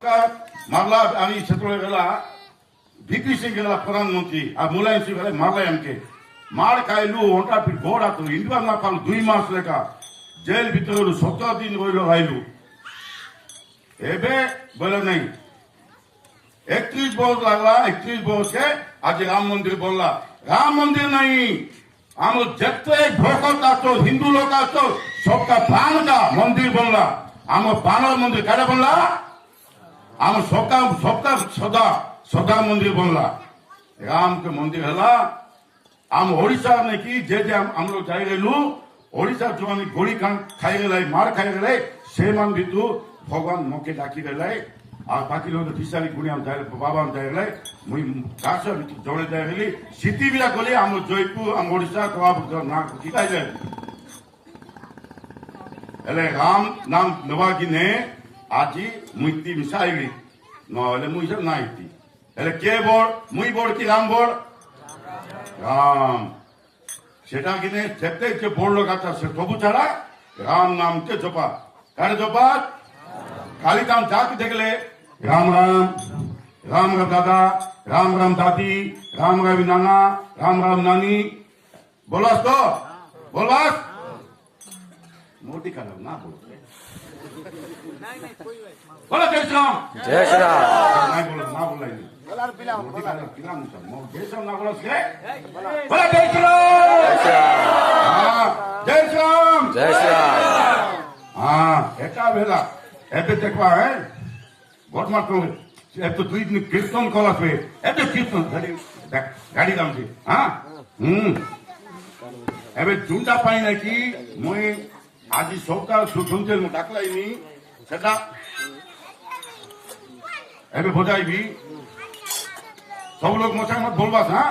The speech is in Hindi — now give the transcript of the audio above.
मारला आणि शेतोळे गेला ভিপি সিং গেলা প্রধানমন্ত্রী আর মুলায়ম সিং গেলে মারলা এমকে মার খাইলু ওটা ফির ঘোড়া তো ইন্ডিয়া না পাল 2 মাস লেখা জেল ভিতরে 17 দিন রইল আইলু এবে বলে নাই 31 বছর লাগলা 31 বছরে আজ রাম মন্দির বললা রাম মন্দির নাই আমার যেতে ভক্ত আছো হিন্দু লোক আছো সবকা প্রাণ का মন্দির বললা আমার বানর মন্দির কারে বললা আমার সবকা সদা सदा मंदिर बनला राम के मंदिर हला आम ओडिशा ने की जे हम लोग जाई गेलु ओडिशा जो हम गोली खाई गेलै मार खाई गेलै से मान बितु भगवान मके डाकी गेलै आ बाकी लोग फिसारी गुणी हम जाय बाबा हम जाय गेलै मुई कास बितु जोड़े जाय गेली सिटी बिया गली हम जयपुर हम ओडिशा तो ना की जाय गेलै एले राम नाम नवागी ने आजी मुक्ति मिसाइली नले मुई सब नाइती এলে কে বড় মুই বড় কি রাম বড় রাম সেটা কিনে যেতে যে বড় লোক আছে সে তবু ছাড়া রাম নামকে জপা কারে জপা কালী দাম যাকে দেখলে রাম রাম রাম রাম দাদা রাম রাম দাদি রাম রাম নানা রাম রাম নানি বলাস তো বলবাস মোটি কালো না বলতে बोलो जय श्री राम जय श्री राम नहीं बोलो ना बोला नहीं मोटी का किला मुसा मो जय श्री राम ना बोलो से बोलो जय श्री राम हां जय श्री राम जय श्री राम हां एका बेला एते देखवा है बहुत मार तो एते दुई दिन कीर्तन कला पे एते कीर्तन गाड़ी दाम से हां एबे झुंडा पाई ना कि মই আজি সরকার সুসংজের ডাকলাইনি সেটা এবে বোঝাইবি সব লোক মশাই মত বলবাস হ্যাঁ